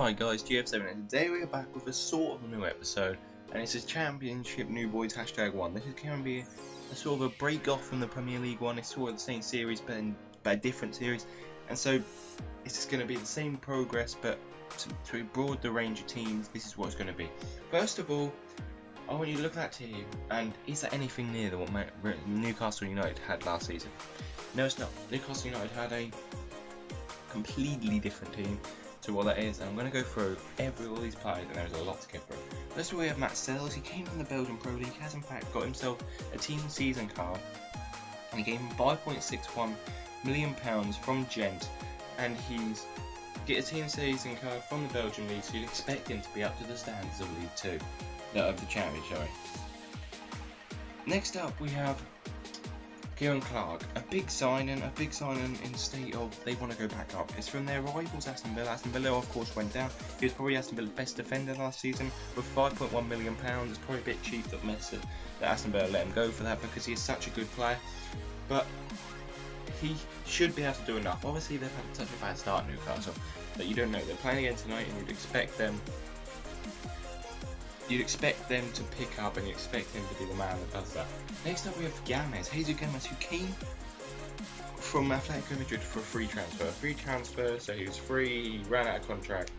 Alright guys, GF7, and today we're back with a sort of a new episode, and this is Championship New Boys #1. This is going to be a sort of a break off from the Premier League one. It's sort of the same series but a different series, and so it's just going to be the same progress but to broaden the range of teams. This is what it's going to be. First of all, I want you to look at that team, and is that anything near what Newcastle United had last season? No, it's not. Newcastle United had a completely different team to what that is, and I'm going to go through all these players, and there's a lot to get through. First of all, we have Matt Sells. He came from the Belgian Pro League, has in fact got himself a team season card, and he gave him £5.61 million from Gent, and he's get a team season card from the Belgian League, so you'd expect him to be up to the standards of League 2, of the Championship, sorry. Next up, we have Kieran Clark, a big signing in state of they want to go back up. It's from their rivals Aston Villa. Aston Villa of course went down. He was probably Aston Villa's best defender last season with £5.1 million. It's probably a bit cheap that Aston Villa let him go for that because he is such a good player. But he should be able to do enough. Obviously they've had such a bad start at Newcastle that you don't know. They're playing again tonight, and you'd expect them to pick up, and you expect him to be the man that does that. Next up we have Jesus Gomez, who came from Atletico Madrid for a free transfer. So he was free, he ran out of contract,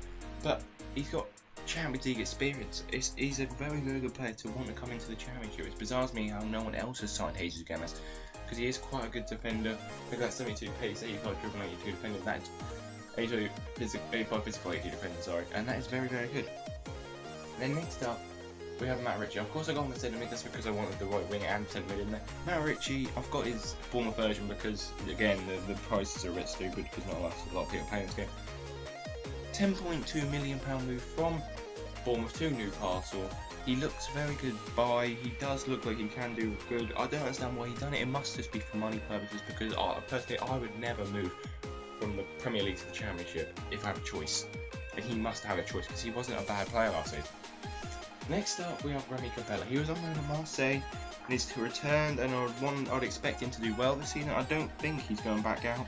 but he's got Champions League experience. He's a very good player to want to come into the Championship. It's bizarre to me how no one else has signed Jesus Gomez, because he is quite a good defender. Look at that 72 pace, 85 dribble, 82 defender, that is 85 physical, 80 defender, sorry, and that is very good. Then next up, we have Matt Ritchie. Of course I got him in centre mid, that's because I wanted the right wing and centre mid in there. Matt Ritchie, I've got his former version because, again, the prices are a bit stupid because not a lot of people playing this game. £10.2 million move from Bournemouth to Newcastle. He looks very good buy. He does look like he can do good. I don't understand why he done it. It must just be for money purposes, because personally I would never move from the Premier League to the Championship if I have a choice. And he must have a choice because he wasn't a bad player last season. Next up we have Remy Capella. He was on loan at Marseille and he's returned, and I'd expect him to do well this season. I don't think he's going back out.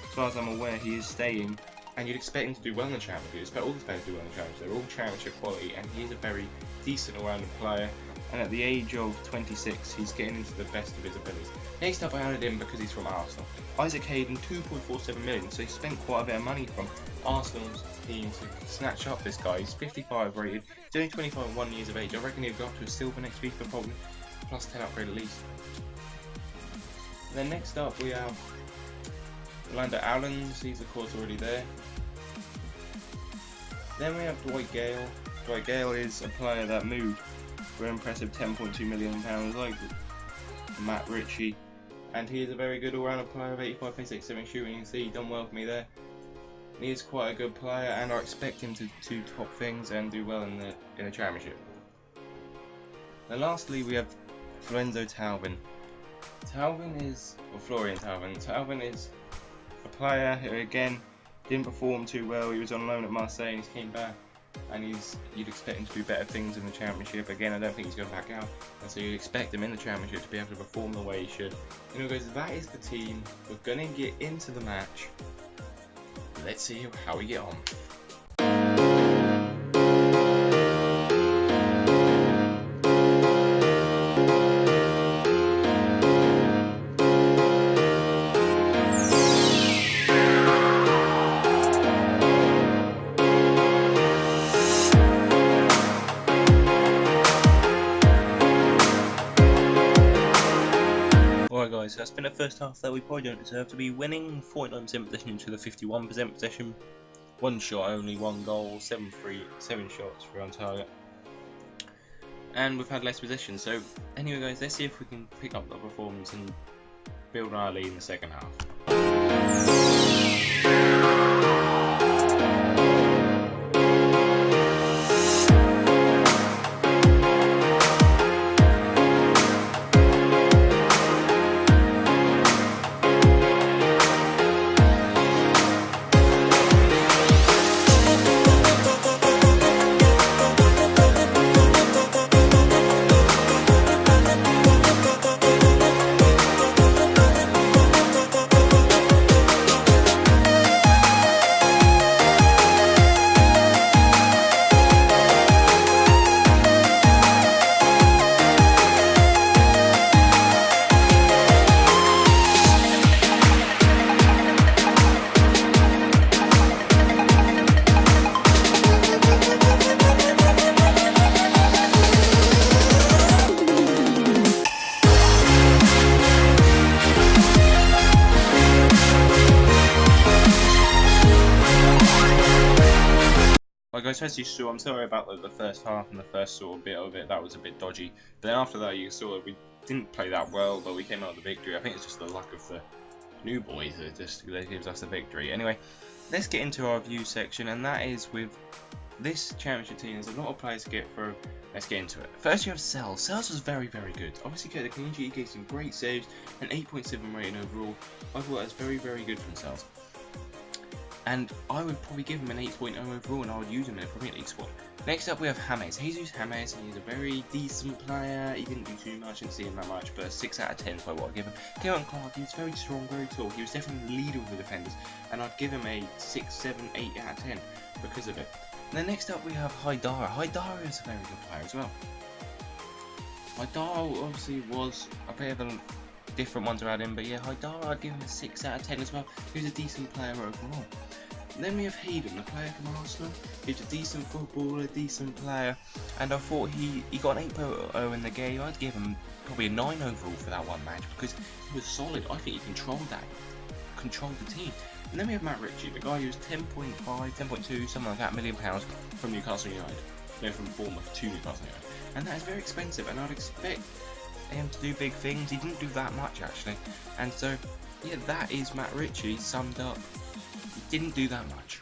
As far as I'm aware, he is staying, and you'd expect him to do well in the Championship. You'd expect all the players to do well in the Championship. They're all Championship quality, and he is a very decent all-rounded player, and at the age of 26 he's getting into the best of his abilities. Next up I added him because he's from Arsenal. Isaac Hayden, £2.47 million, so he spent quite a bit of money from Arsenal's team to snatch up this guy. He's 55 rated, he's only 21 years of age. I reckon he'll go up to a silver next FIFA probably, plus 10 upgrade at least. And then next up we have Orlando Allens, he's of course already there. Then we have Dwight GAYLE. Dwight GAYLE is a player that moved for an impressive £10.2 million like Matt Ritchie, and he is a very good all-round player of 85 pace, 67 shooting. You can see he's done well for me there. He is quite a good player, and I expect him to top things and do well in the Championship. And lastly we have Florian Thauvin. Florian Thauvin. Thauvin is a player who again didn't perform too well. He was on loan at Marseille and he came back, and you'd expect him to do better things in the Championship. Again, I don't think he's going back out, and so you'd expect him in the Championship to be able to perform the way he should. Anyway guys, that is the team. We're going to get into the match. Let's see how we get on. Alright guys, that's been the first half that we probably don't deserve to be winning. 49% possession to the 51% possession. One shot only, one goal, 7 shots for on target. And we've had less possession. So anyway guys, let's see if we can pick up the performance and build our lead in the second half. Like I said, you saw, I'm sorry about the first half and the first sort of bit of it, that was a bit dodgy. But then after that, you saw we didn't play that well, but we came out with the victory. I think it's just the luck of the new boys that gives us the victory. Anyway, let's get into our view section, and that is with this championship team. There's a lot of players to get through. Let's get into it. First, you have Sells. Sells was very, very good. Obviously, got the clean sheet, he gave some great saves, an 8.7 rating overall. I thought that was very, very good from Sells. And I would probably give him an 8.0 overall, and I would use him in a Premier League squad. Next up, we have James. Jesus James, and he's a very decent player. He didn't do too much, didn't see him that much, but 6 out of 10 is what I'd give him. Kevin Clark, he was very strong, very tall. He was definitely the leader of the defenders, and I'd give him a 6, 7, 8 out of 10 because of it. And then next up, we have Haidara. Haidara is a very good player as well. Haidara obviously was a bit of a different ones around him, but yeah, Haidara, I'd give him a 6 out of 10 as well. He was a decent player overall. Then we have Hayden, the player from Arsenal. He's a decent footballer, decent player, and I thought he got an 8.0 in the game. I'd give him probably a 9 overall for that one match because he was solid. I think he controlled the team. And then we have Matt Ritchie, the guy who's 10.5, 10.2, something like that, £1 million from Newcastle United. No, from Bournemouth to Newcastle United. And that is very expensive, and I'd expect him to do big things. He didn't do that much actually, and so yeah, that is Matt Ritchie summed up. He didn't do that much.